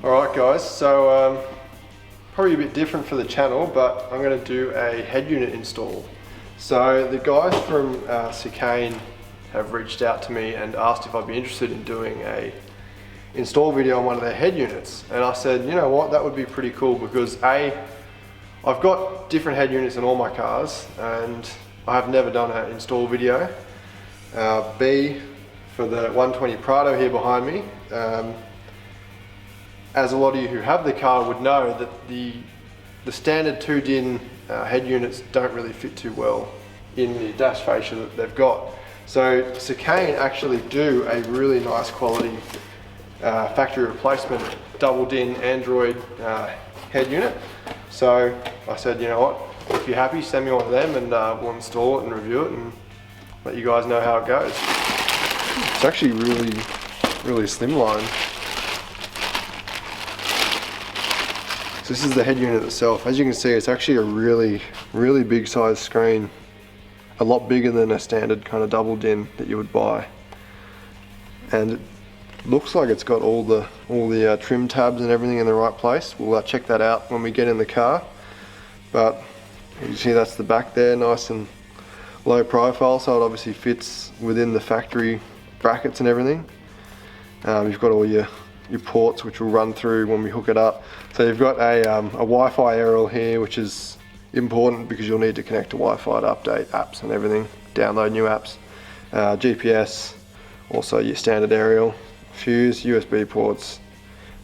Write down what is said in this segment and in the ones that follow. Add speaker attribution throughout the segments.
Speaker 1: Alright guys, so probably a bit different for the channel, but I'm going to do a head unit install. So the guys from Seicane have reached out to me and asked if I'd be interested in doing a install video on one of their head units, and I said, you know what, that would be pretty cool because A, I've got different head units in all my cars and I have never done an install video. B, for the 120 Prado here behind me, as a lot of you who have the car would know, that the standard 2-din head units don't really fit too well in the dash fascia that they've got. So Seicane actually do a really nice quality factory replacement double-din Android head unit. So I said, you know what, if you're happy, send me one of them and we'll install it and review it and let you guys know how it goes. It's actually really slimline. So this is the head unit itself. As you can see, it's actually a really big size screen. A lot bigger than a standard kind of double din that you would buy. And it looks like it's got all the trim tabs and everything in the right place. We'll check that out when we get in the car. But you see that's the back there, nice and low profile, so it obviously fits within the factory brackets and everything. You've got all your ports which will run through when we hook it up. So you've got a Wi-Fi aerial here, which is important because you'll need to connect to Wi-Fi to update apps and everything, download new apps. GPS, also your standard aerial, fuse, USB ports.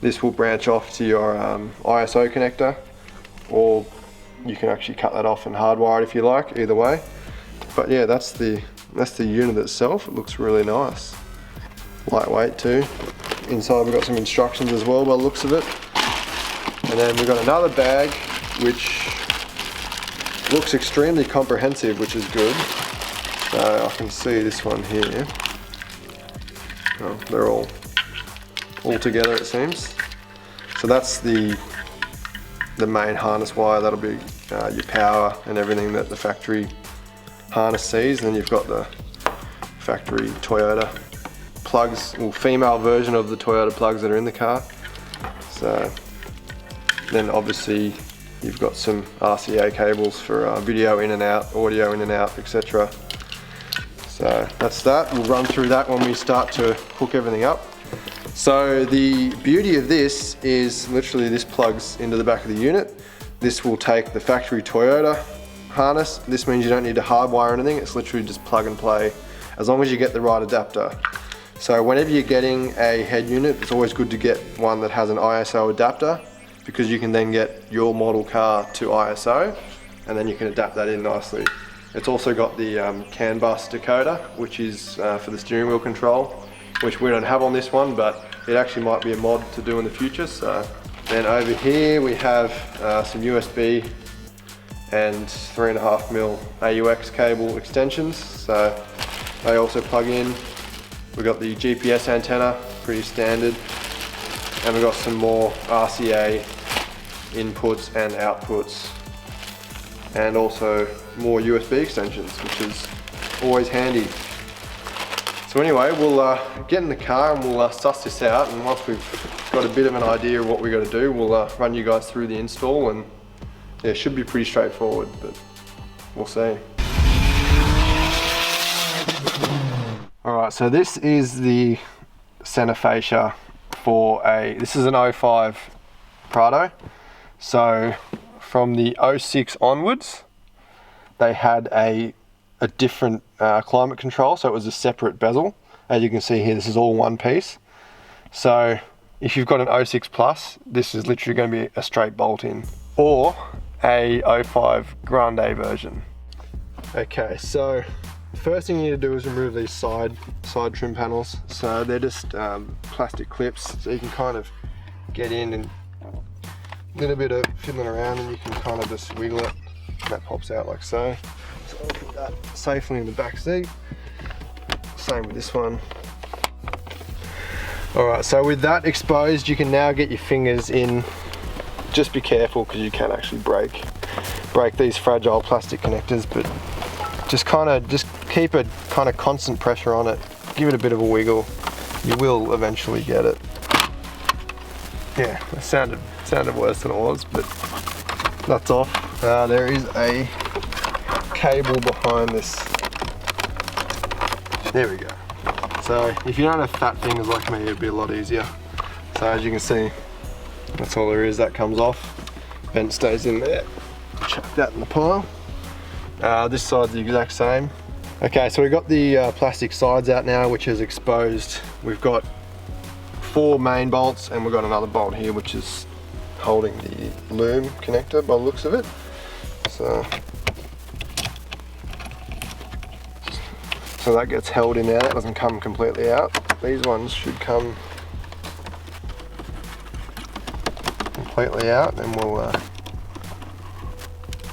Speaker 1: This will branch off to your ISO connector, or you can actually cut that off and hardwire it if you like, either way. But yeah, that's the unit itself. It looks really nice. Lightweight too. Inside we've got some instructions as well by the looks of it. And then we've got another bag which looks extremely comprehensive, which is good. So I can see this one here. Oh, they're all together it seems. So that's the main harness wire. That'll be your power and everything that the factory harness sees. And then you've got the factory Toyota plugs, or female version of the Toyota plugs that are in the car. So then obviously you've got some RCA cables for video in and out, audio in and out, etc. So that's that. We'll run through that when we start to hook everything up. So the beauty of this is literally this plugs into the back of the unit. This will take the factory Toyota harness. This means you don't need to hardwire anything. It's literally just plug and play as long as you get the right adapter. So whenever you're getting a head unit, it's always good to get one that has an ISO adapter, because you can then get your model car to ISO and then you can adapt that in nicely. It's also got the CAN bus decoder, which is for the steering wheel control, which we don't have on this one, but it actually might be a mod to do in the future. So then over here we have some USB and 3.5mm AUX cable extensions, so they also plug in. We've got the GPS antenna, pretty standard, and we've got some more RCA inputs and outputs, and also more USB extensions, which is always handy. So anyway, we'll get in the car and we'll suss this out, and once we've got a bit of an idea of what we're going to do, we'll run you guys through the install, and yeah, it should be pretty straightforward, but we'll see. Alright, so this is the center fascia for this is an 05 Prado. So from the 06 onwards, they had a different climate control, so it was a separate bezel. As you can see here, this is all one piece. So if you've got an 06 Plus, this is literally going to be a straight bolt in, or a 05 Grande version. Okay, so first thing you need to do is remove these side trim panels. So they're just plastic clips, so you can kind of get in and a little bit of fiddling around and you can kind of just wiggle it, and that pops out like so. So I'll put that safely in the back seat. Same with this one. Alright, so with that exposed, you can now get your fingers in. Just be careful because you can actually break these fragile plastic connectors, but just keep a kind of constant pressure on it. Give it a bit of a wiggle. You will eventually get it. Yeah, it sounded worse than it was, but that's off. There is a cable behind this. There we go. So if you don't have fat fingers like me, it'd be a lot easier. So as you can see, that's all there is. That comes off. Vent stays in there. Chuck that in the pile. This side's the exact same. Okay, so we've got the plastic sides out now, which is exposed. We've got 4 main bolts, and we've got another bolt here, which is holding the loom connector by the looks of it. So that gets held in there. That doesn't come completely out. These ones should come completely out, and we'll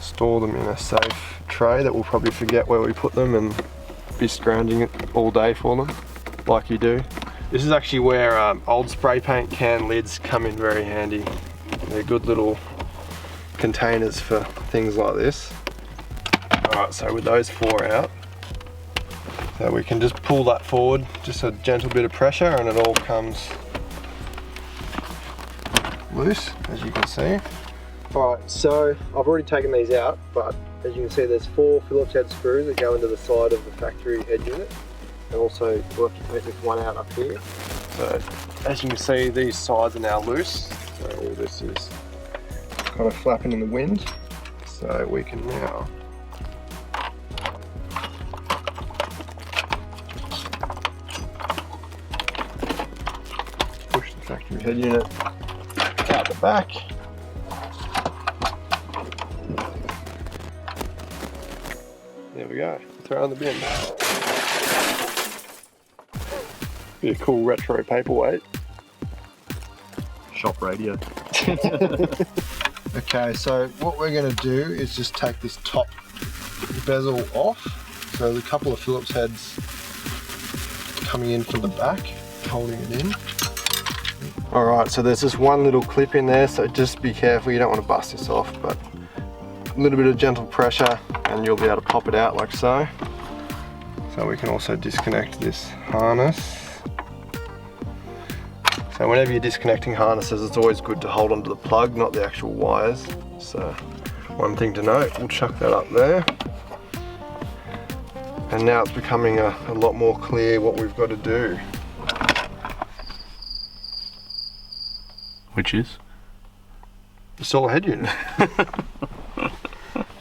Speaker 1: store them in a safe tray that we'll probably forget where we put them and be scrounging it all day for them, like you do. This is actually where old spray paint can lids come in very handy. They're good little containers for things like this. Alright, so with those 4 out, so we can just pull that forward, just a gentle bit of pressure, and it all comes loose, as you can see. Alright, so I've already taken these out, but as you can see, there's 4 Phillips head screws that go into the side of the factory head unit, and also we'll have to take this one out up here. So as you can see, these sides are now loose, so all this is kind of flapping in the wind. So we can now push the factory head unit out the back. There we go, throw in the bin. Be a cool retro paperweight.
Speaker 2: Shop radio.
Speaker 1: Okay, so what we're going to do is just take this top bezel off. So there's a couple of Phillips heads coming in from the back, holding it in. Alright, so there's just one little clip in there, so just be careful, you don't want to bust this off, but a little bit of gentle pressure and you'll be able to pop it out like so. So we can also disconnect this harness. So whenever you're disconnecting harnesses, it's always good to hold onto the plug, not the actual wires. So one thing to note, we'll chuck that up there. And now it's becoming a lot more clear what we've got to do.
Speaker 2: Which is?
Speaker 1: Install a head unit.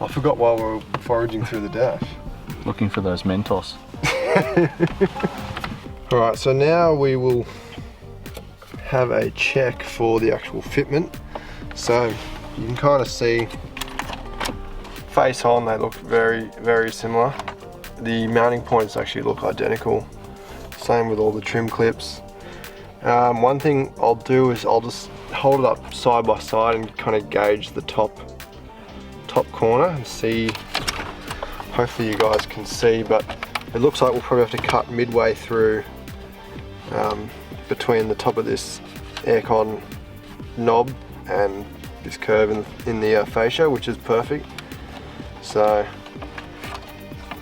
Speaker 1: I forgot while we were foraging through the dash.
Speaker 2: Looking for those Mentos.
Speaker 1: Alright, so now we will have a check for the actual fitment. So you can kind of see face on, they look very, very similar. The mounting points actually look identical. Same with all the trim clips. One thing I'll do is I'll just hold it up side by side and kind of gauge the top corner and see. Hopefully you guys can see, but it looks like we'll probably have to cut midway through between the top of this aircon knob and this curve in the fascia, which is perfect. So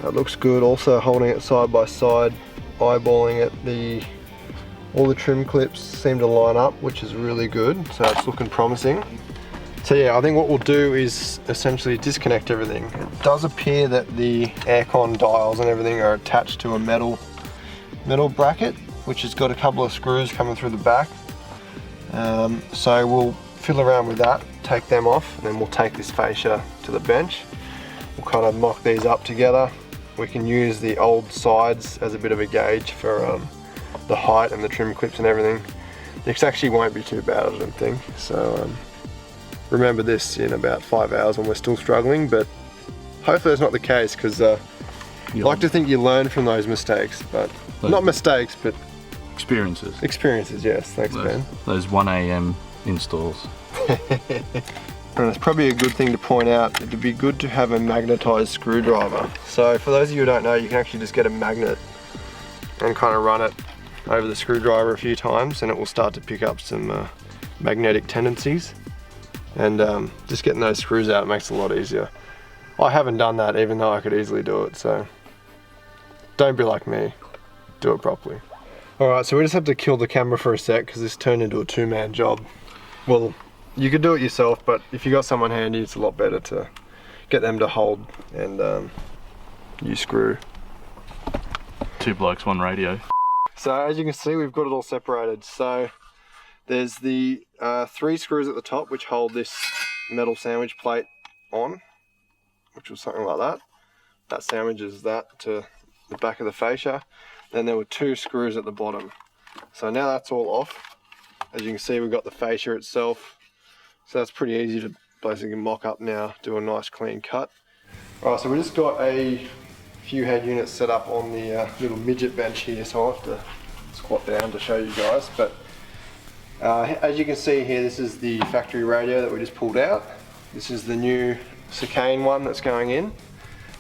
Speaker 1: that looks good. Also holding it side by side, eyeballing it, all the trim clips seem to line up, which is really good. So it's looking promising. So yeah, I think what we'll do is essentially disconnect everything. It does appear that the aircon dials and everything are attached to a metal bracket, which has got a couple of screws coming through the back. So we'll fiddle around with that, take them off, and then we'll take this fascia to the bench. We'll kind of mock these up together. We can use the old sides as a bit of a gauge for the height and the trim clips and everything. This actually won't be too bad, I don't think. So remember this in about 5 hours when we're still struggling, but hopefully that's not the case, because I like to think you learn from those mistakes, but not mistakes, but
Speaker 2: experiences.
Speaker 1: Experiences, yes. Thanks, Ben.
Speaker 2: Those 1 AM installs.
Speaker 1: And it's probably a good thing to point out, it'd be good to have a magnetized screwdriver. So for those of you who don't know, you can actually just get a magnet and kind of run it over the screwdriver a few times, and it will start to pick up some magnetic tendencies. And just getting those screws out makes it a lot easier. I haven't done that, even though I could easily do it, so don't be like me, do it properly. Alright, so we just have to kill the camera for a sec, because this turned into a 2-man job. well, you could do it yourself, but if you got someone handy, it's a lot better to get them to hold and you screw.
Speaker 2: Two blokes, one radio.
Speaker 1: So as you can see, we've got it all separated. So there's the 3 screws at the top which hold this metal sandwich plate on, which was something like that. That sandwiches that to the back of the fascia. Then there were 2 screws at the bottom. So now that's all off. As you can see, we've got the fascia itself. So that's pretty easy to basically mock up now, do a nice clean cut. Alright, so we just got a few head units set up on the little midget bench here, so I'll have to squat down to show you guys. But as you can see here, this is the factory radio that we just pulled out. This is the new Seicane one that's going in,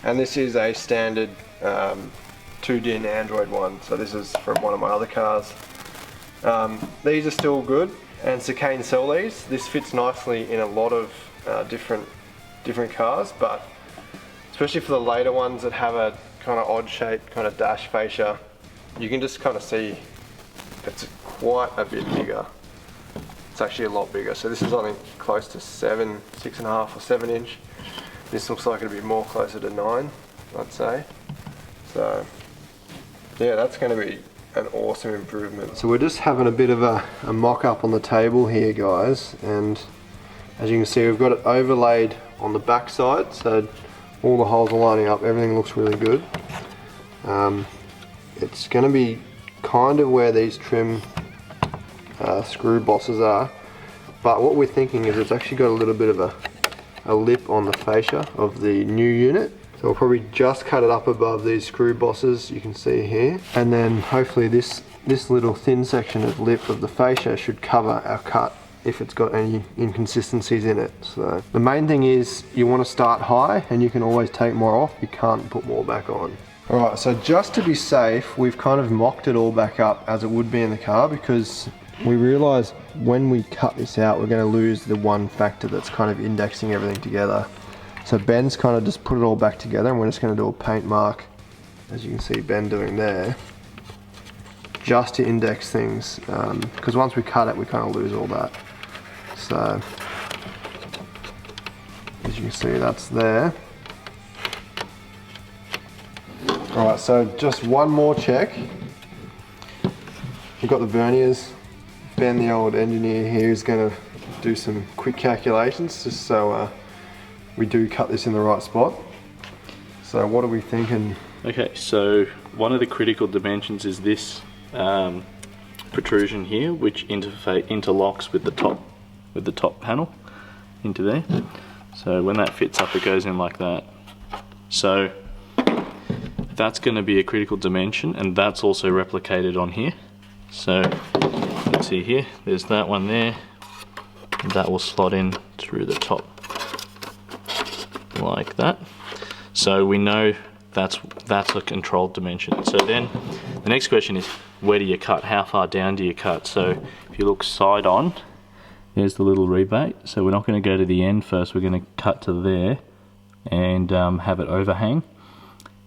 Speaker 1: and this is a standard 2-DIN Android one. So this is from one of my other cars. These are still good, and Seicane sell these. This fits nicely in a lot of different cars, but especially for the later ones that have a kind of odd shaped kind of dash fascia, you can just kind of see it's quite a bit bigger. It's actually a lot bigger. So this is I think close to 6.5 or 7 inch. This looks like it'll be more closer to 9, I'd say. So yeah, that's going to be an awesome improvement. So we're just having a bit of a mock up on the table here, guys, and as you can see, we've got it overlaid on the back side, so all the holes are lining up, everything looks really good. It's going to be kind of where these trim screw bosses are, but what we're thinking is it's actually got a little bit of a lip on the fascia of the new unit. So we'll probably just cut it up above these screw bosses you can see here, and then hopefully this little thin section of lip of the fascia should cover our cut if it's got any inconsistencies in it. So the main thing is you want to start high, and you can always take more off, you can't put more back on. Alright, so just to be safe, we've kind of mocked it all back up as it would be in the car, because we realise when we cut this out we're going to lose the one factor that's kind of indexing everything together. So Ben's kind of just put it all back together, and we're just going to do a paint mark, as you can see Ben doing there, just to index things, because once we cut it we kind of lose all that. So as you can see, that's there. Alright, so just one more check. We've got the verniers. Ben, the old engineer here, is going to do some quick calculations just so we do cut this in the right spot. So what are we thinking?
Speaker 2: Okay, so one of the critical dimensions is this protrusion here, which interlocks with the top panel into there. So when that fits up, it goes in like that. So that's going to be a critical dimension, and that's also replicated on here. So you can see here, there's that one there, and that will slot in through the top like that. So we know that's a controlled dimension. So then the next question is, where do you cut? How far down do you cut? So if you look side on, there's the little rebate. So we're not going to go to the end first, we're going to cut to there and have it overhang.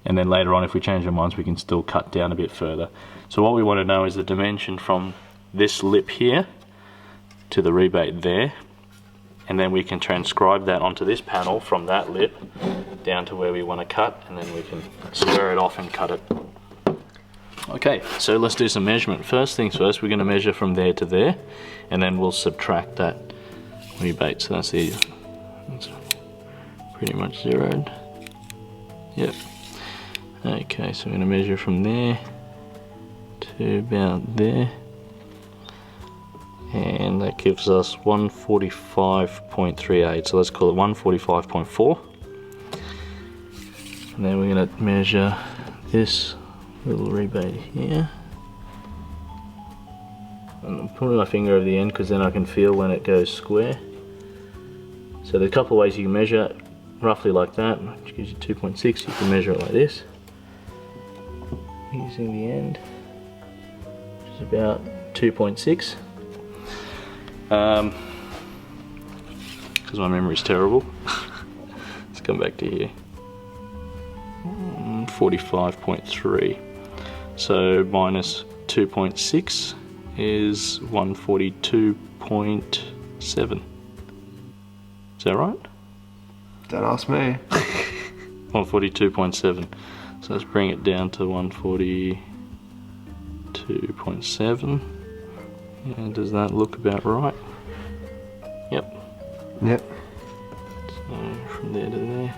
Speaker 2: And then later on, if we change our minds, we can still cut down a bit further. So what we want to know is the dimension from this lip here to the rebate there, and then we can transcribe that onto this panel from that lip down to where we want to cut, and then we can square it off and cut it. Okay, so let's do some measurement. First things first, we're going to measure from there to there, and then we'll subtract that rebate. So that's pretty much zeroed. Yep. Okay, so we're going to measure from there to about there, and that gives us 145.38, so let's call it 145.4. And then we're going to measure this little rebate here, and I'm putting my finger over the end because then I can feel when it goes square. So there's a couple of ways you can measure, roughly like that, which gives you 2.6. You can measure it like this, using the end, which is about 2.6. Because my memory is terrible. Let's come back to here. 45.3. So minus 2.6 is 142.7. Is that right?
Speaker 1: Don't ask me.
Speaker 2: 142.7. So let's bring it down to 142.7. And does that look about right? Yep.
Speaker 1: Yep.
Speaker 2: So from there to there.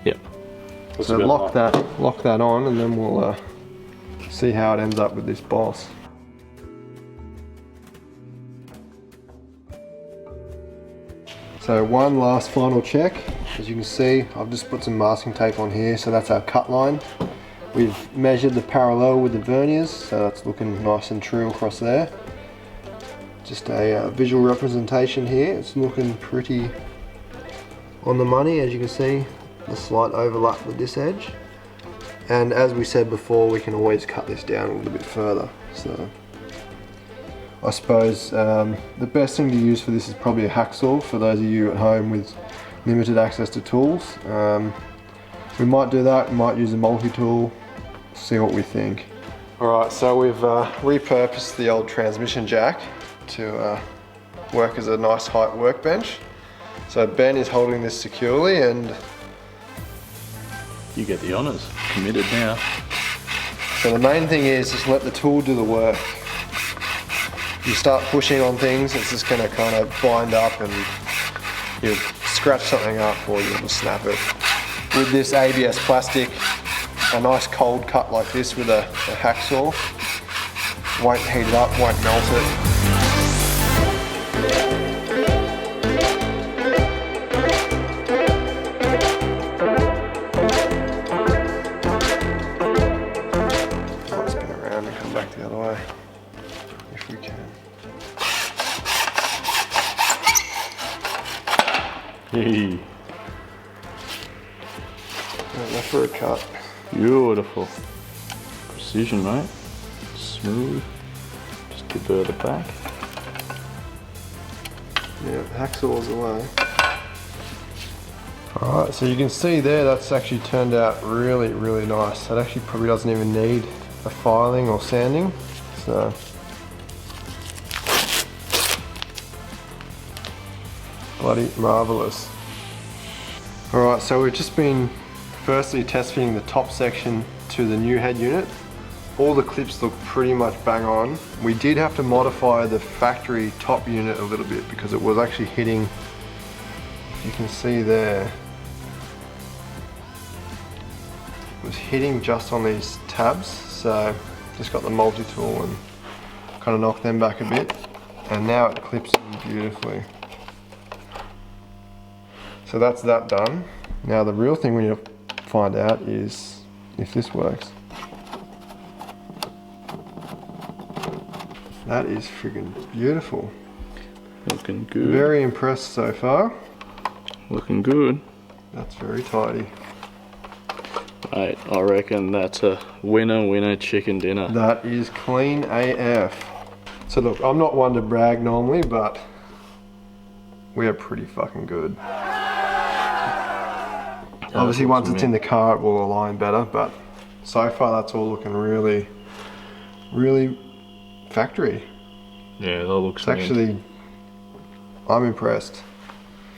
Speaker 2: Yep. That's
Speaker 1: So
Speaker 2: about
Speaker 1: lock that on, and then we'll see how it ends up with this boss. So one last final check. As you can see, I've just put some masking tape on here, so that's our cut line. We've measured the parallel with the verniers, so that's looking nice and true across there. Just a visual representation here. It's looking pretty on the money, as you can see, the slight overlap with this edge. And as we said before, we can always cut this down a little bit further. So I suppose the best thing to use for this is probably a hacksaw for those of you at home with limited access to tools. We might do that, we might use a multi-tool, see what we think. Alright, so we've repurposed the old transmission jack to work as a nice height workbench. So Ben is holding this securely, and
Speaker 2: You get the honours. Committed now.
Speaker 1: so the main thing is just let the tool do the work. You start pushing on things, it's just going to kind of bind up and you'll scratch something up or you'll snap it. With this ABS plastic, a nice cold cut like this with a hacksaw won't heat it up, won't melt it. Might spin around and come back the other way if we can.
Speaker 2: Hey,
Speaker 1: Enough for a cut.
Speaker 2: beautiful. Precision, mate. Smooth. Just get further back.
Speaker 1: Yeah, hacksaw's away. Alright, so you can see there that's actually turned out really, really nice. That actually probably doesn't even need a filing or sanding. So bloody marvellous. Alright, so we've just been firstly test fitting the top section to the new head unit. All the clips look pretty much bang on. We did have to modify the factory top unit a little bit because it was actually hitting, you can see there, it was hitting just on these tabs. So just got the multi-tool and kind of knocked them back a bit, and now it clips in beautifully. So that's that done. Now the real thing we need to find out is if this works. That is friggin' beautiful.
Speaker 2: Looking good.
Speaker 1: Very impressed so far.
Speaker 2: Looking good.
Speaker 1: That's very tidy.
Speaker 2: Mate, I reckon that's a winner chicken dinner.
Speaker 1: That is clean AF. So look, I'm not one to brag normally, but we are pretty fucking good. Obviously once it's in the car it will align better, but so far that's all looking really, really factory.
Speaker 2: Yeah, that looks
Speaker 1: It's actually, I'm impressed.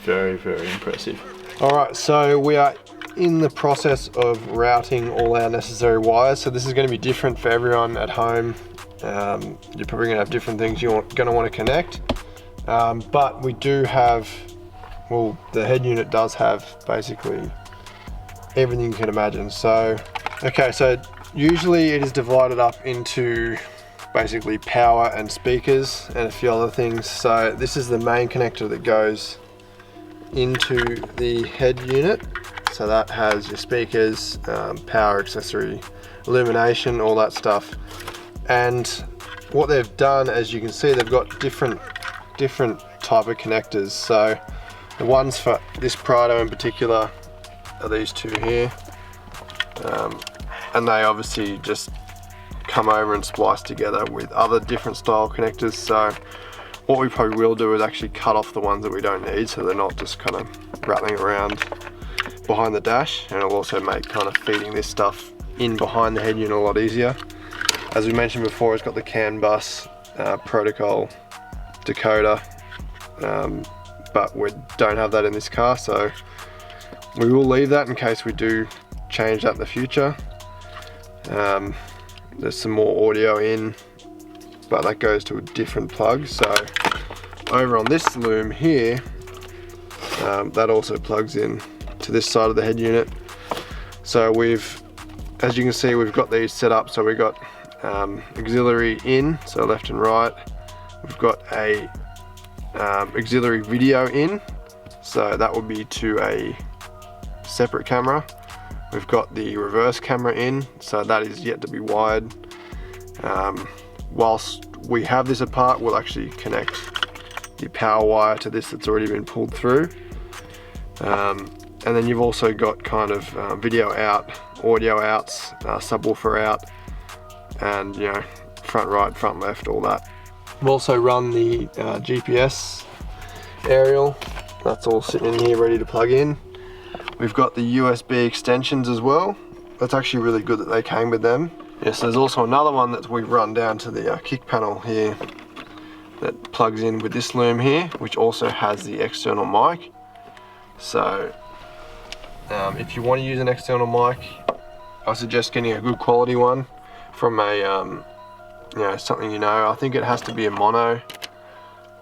Speaker 2: very, very impressive.
Speaker 1: Alright, so we are in the process of routing all our necessary wires. So this is going to be different for everyone at home. You're probably going to have different things you're going to want to connect. But we do have, well, the head unit does have basically everything you can imagine. So, okay, so usually it is divided up into basically power and speakers and a few other things. So this is the main connector that goes into the head unit. So that has your speakers, power accessory, illumination, all that stuff. And what they've done, as you can see, they've got different type of connectors. So the ones for this Prado in particular are these two here, and they obviously just come over and splice together with other different style connectors. So what we probably will do is actually cut off the ones that we don't need, so they're not just kind of rattling around behind the dash, and it'll also make kind of feeding this stuff in behind the head unit a lot easier. As we mentioned before, it's got the CAN bus protocol decoder but we don't have that in this car, so we will leave that in case we do change that in the future. There's some more audio in, but that goes to a different plug. So over on this loom here, that also plugs in to this side of the head unit. So as you can see, we've got these set up. So we've got auxiliary in, so left and right. We've got a auxiliary video in, so that would be to a separate camera. We've got the reverse camera in, so that is yet to be wired. Whilst we have this apart, we'll actually connect the power wire to this that's already been pulled through. And then you've also got kind of video out, audio outs, subwoofer out, and front right, front left, all that. We've also run the GPS aerial. That's all sitting in here ready to plug in. We've got the USB extensions as well. That's actually really good that they came with them. Yes, there's also another one that we run down to the kick panel here that plugs in with this loom here, which also has the external mic. So if you want to use an external mic, I suggest getting a good quality one from a something I think it has to be a mono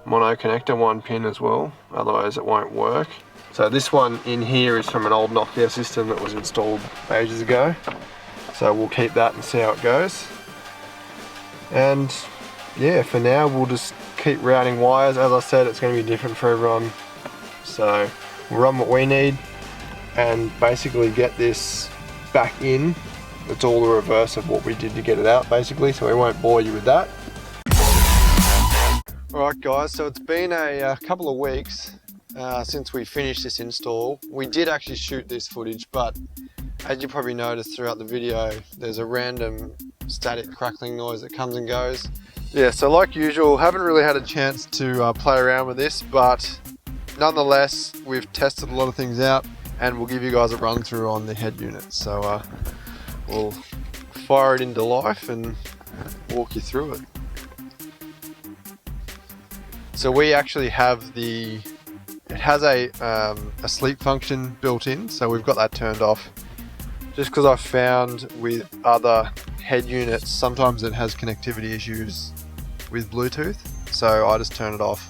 Speaker 1: connector, 1 pin as well, otherwise it won't work. So this one in here is from an old Nokia system that was installed ages ago, so we'll keep that and see how it goes. And yeah, for now we'll just keep routing wires. As I said, it's going to be different for everyone, so we'll run what we need and basically get this back in. It's all the reverse of what we did to get it out, basically, so we won't bore you with that. Alright guys, so it's been a couple of weeks since we finished this install. We did actually shoot this footage, but as you probably noticed throughout the video, there's a random static crackling noise that comes and goes. Yeah, so like usual, haven't really had a chance to play around with this, but nonetheless, we've tested a lot of things out and we'll give you guys a run through on the head unit. So we'll fire it into life and walk you through it. So we actually have it has a sleep function built in, so we've got that turned off. Just because I've found with other head units, sometimes it has connectivity issues with Bluetooth, so I just turn it off.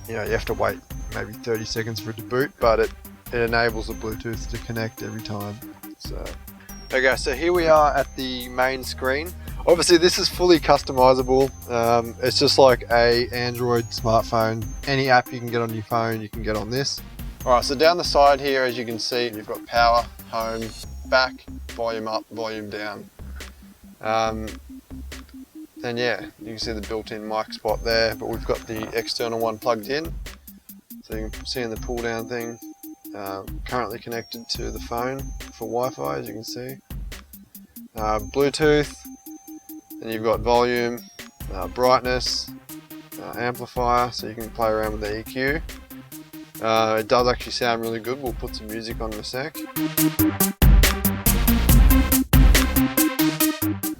Speaker 1: You have to wait maybe 30 seconds for it to boot, but it enables the Bluetooth to connect every time. So, okay, so here we are at the main screen. Obviously this is fully customizable. It's just like a Android smartphone. Any app you can get on your phone, you can get on this. Alright, so down the side here, as you can see, you've got power, home, back, volume up, volume down. Then yeah, you can see the built-in mic spot there, but we've got the external one plugged in. So you can see in the pull down thing, currently connected to the phone for Wi-Fi, as you can see. Bluetooth, then you've got volume, brightness, amplifier, so you can play around with the EQ. It does actually sound really good. We'll put some music on in a sec.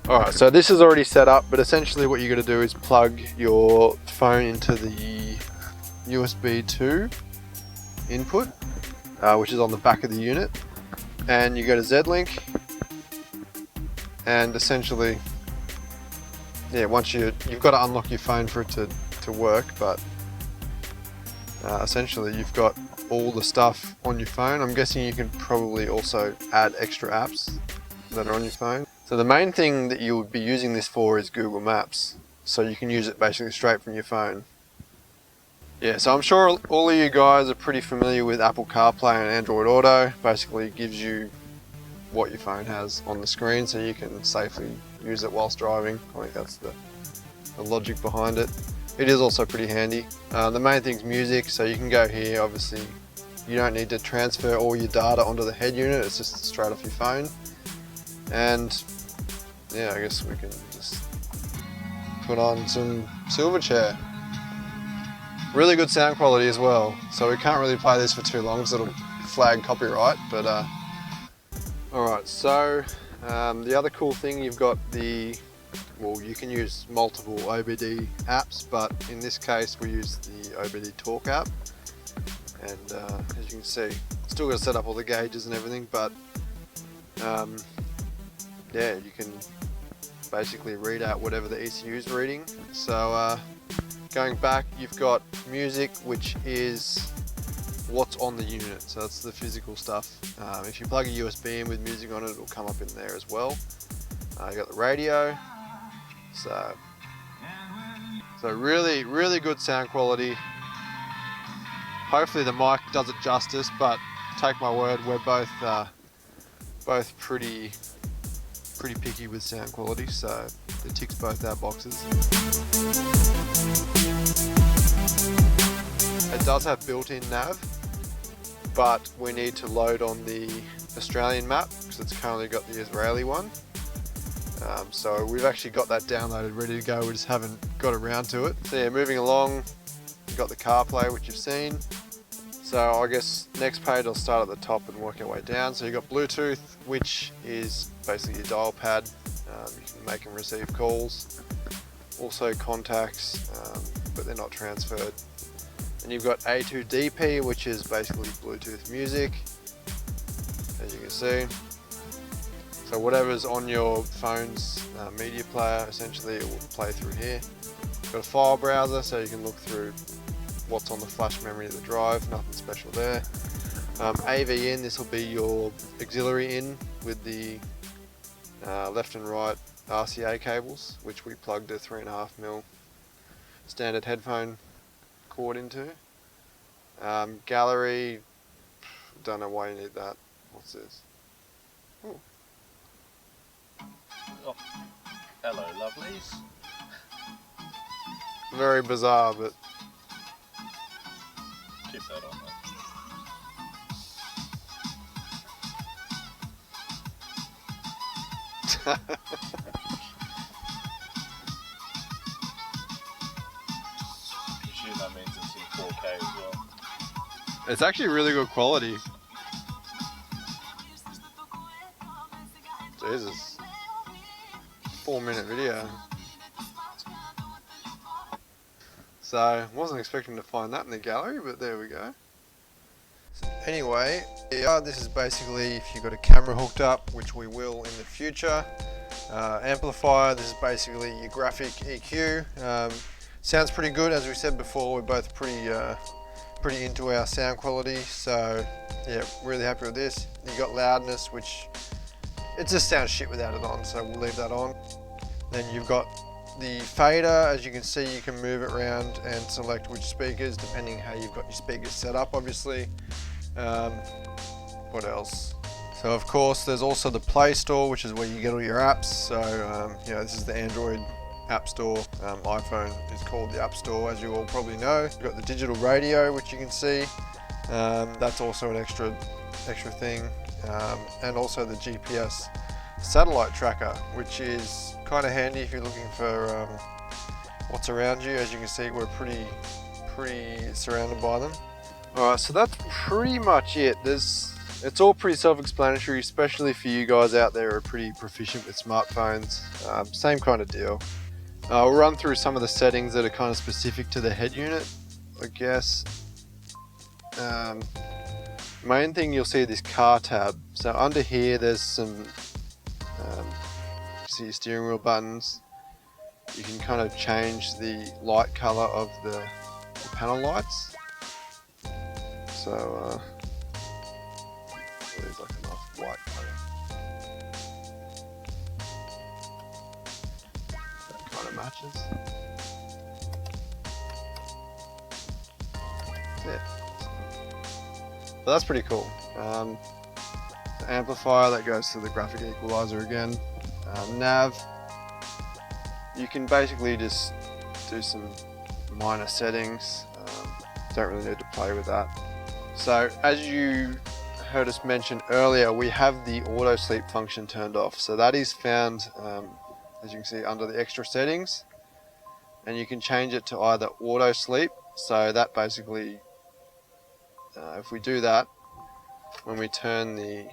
Speaker 1: Alright, so this is already set up, but essentially what you're going to do is plug your phone into the USB 2 input, which is on the back of the unit, and you go to Z-Link, and essentially, yeah, once you've got to unlock your phone for it to work, but essentially you've got all the stuff on your phone. I'm guessing you can probably also add extra apps that are on your phone. So the main thing that you would be using this for is Google Maps, so you can use it basically straight from your phone. Yeah, so I'm sure all of you guys are pretty familiar with Apple CarPlay and Android Auto. Basically it gives you what your phone has on the screen so you can safely use it whilst driving. I think that's the logic behind it. It is also pretty handy. The main thing is music, so you can go here. Obviously you don't need to transfer all your data onto the head unit, it's just straight off your phone. And yeah, I guess we can just put on some Silverchair. Really good sound quality as well, so we can't really play this for too long because it'll flag copyright, but alright, so the other cool thing, you've got the well, you can use multiple OBD apps, but in this case we use the OBD Talk app. And as you can see, still got to set up all the gauges and everything, but yeah, you can basically read out whatever the ECU is reading. So going back, you've got music, which is what's on the unit, so that's the physical stuff. If you plug a USB in with music on it, it'll come up in there as well. You got the radio, so really good sound quality. Hopefully the mic does it justice, but take my word, we're both pretty picky with sound quality, so it ticks both our boxes. It does have built-in nav, but we need to load on the Australian map because it's currently got the Israeli one. So we've actually got that downloaded, ready to go. We just haven't got around to it. So yeah, moving along, you've got the CarPlay, which you've seen. So I guess next page I'll start at the top and work our way down. So you've got Bluetooth, which is basically your dial pad. You can make and receive calls. Also contacts, but they're not transferred. And you've got A2DP, which is basically Bluetooth music, as you can see. So whatever's on your phone's media player, essentially it will play through here. You've got a file browser, so you can look through what's on the flash memory of the drive, nothing special there. AV in, this will be your auxiliary in with the left and right RCA cables, which we plugged a 3.5mm standard headphone cord into. Gallery, don't know why you need that. What's this? Ooh.
Speaker 2: Oh, hello, lovelies.
Speaker 1: Very bizarre, but
Speaker 2: keep that on there. Presume that means it's in 4K as well.
Speaker 1: It's actually really good quality. Jesus. 4-minute video. So, wasn't expecting to find that in the gallery, but there we go. Anyway, yeah, this is basically if you've got a camera hooked up, which we will in the future. Amplifier, this is basically your graphic EQ. Sounds pretty good, as we said before, we're both pretty into our sound quality, so yeah, really happy with this. You got loudness, which it just sounds shit without it on, so we'll leave that on. Then you've got the fader, as you can see, you can move it around and select which speakers, depending how you've got your speakers set up, obviously. What else? So of course, there's also the Play Store, which is where you get all your apps. So you know, this is the Android App Store. iPhone is called the App Store, as you all probably know. You've got the digital radio, which you can see. That's also an extra thing. And also the GPS satellite tracker, which is kind of handy if you're looking for what's around you. As you can see, we're pretty surrounded by them. Alright, so that's pretty much it. It's all pretty self-explanatory, especially for you guys out there who are pretty proficient with smartphones. Same kind of deal. I'll run through some of the settings that are kind of specific to the head unit, I guess. Main thing, you'll see this car tab. So under here there's some see your steering wheel buttons. You can kind of change the light color of the panel lights. So there's like a nice white color. That kind of matches. Yeah. So that's pretty cool. The amplifier, that goes to the graphic equalizer again. Nav, you can basically just do some minor settings. Don't really need to play with that. So as you heard us mention earlier, we have the auto sleep function turned off. So that is found, as you can see, under the extra settings, and you can change it to either auto sleep. So that basically, if we do that, when we turn the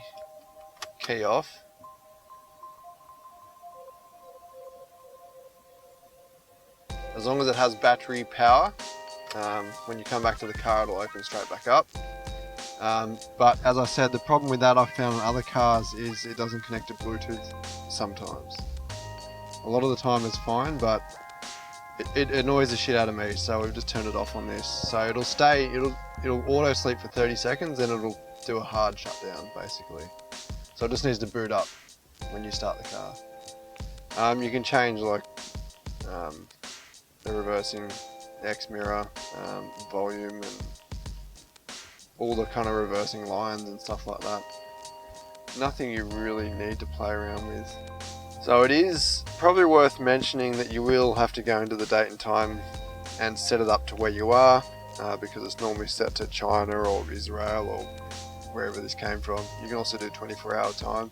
Speaker 1: key off, As long as it has battery power, when you come back to the car, it'll open straight back up. But as I said, the problem with that I've found in other cars is it doesn't connect to Bluetooth sometimes. A lot of the time it's fine, but it annoys the shit out of me, so we've just turned it off on this. So it'll auto sleep for 30 seconds, then it'll do a hard shutdown basically. So it just needs to boot up when you start the car. You can change like the reversing X mirror, volume, and all the kind of reversing lines and stuff like that. Nothing you really need to play around with. So it is probably worth mentioning that you will have to go into the date and time and set it up to where you are, because it's normally set to China or Israel or wherever this came from. You can also do 24-hour time,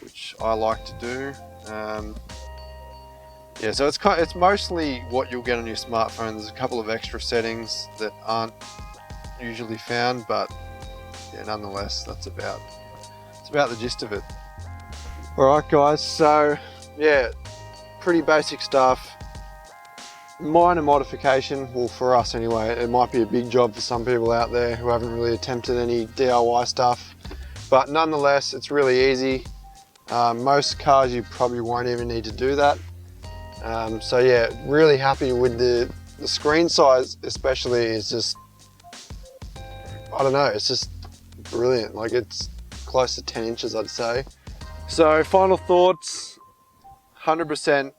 Speaker 1: which I like to do. Yeah, so it's mostly what you'll get on your smartphone. There's a couple of extra settings that aren't usually found, but yeah, nonetheless, it's about the gist of it. Alright guys, so yeah, pretty basic stuff. Minor modification, well for us anyway. It might be a big job for some people out there who haven't really attempted any DIY stuff, but nonetheless it's really easy. Most cars you probably won't even need to do that. So yeah, really happy with the screen size especially. Is just, I don't know, it's just brilliant. Like it's close to 10 inches I'd say. So final thoughts, 100%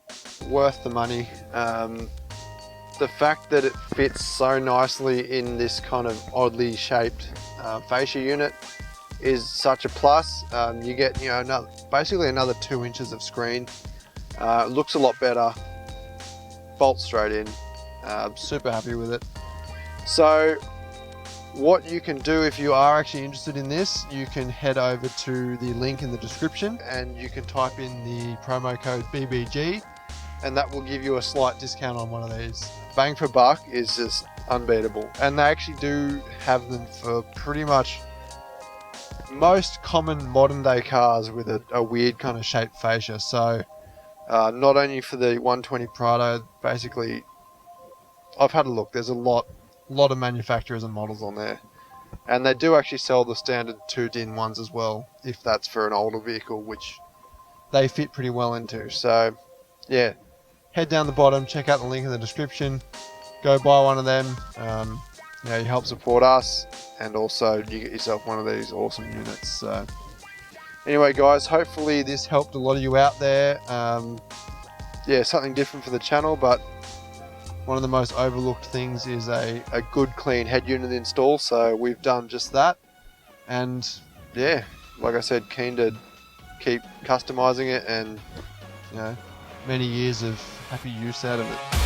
Speaker 1: worth the money. The fact that it fits so nicely in this kind of oddly shaped fascia unit is such a plus. You get, you know, basically another 2 inches of screen. Looks a lot better, bolts straight in. Super happy with it. So what you can do if you are actually interested in this, you can head over to the link in the description and you can type in the promo code BBG and that will give you a slight discount on one of these. Bang for buck is just unbeatable, and they actually do have them for pretty much most common modern day cars with a weird kind of shaped fascia. So not only for the 120 Prado, basically I've had a look, there's a lot of manufacturers and models on there, and they do actually sell the standard 2-din ones as well, if that's for an older vehicle, which they fit pretty well into. So yeah, head down the bottom, check out the link in the description, go buy one of them. You know, you help support us, and also you get yourself one of these awesome units. So anyway guys, hopefully this helped a lot of you out there. Yeah, something different for the channel, but one of the most overlooked things is a good clean head unit install, so we've done just that. And yeah, like I said, keen to keep customizing it and, you know, many years of happy use out of it.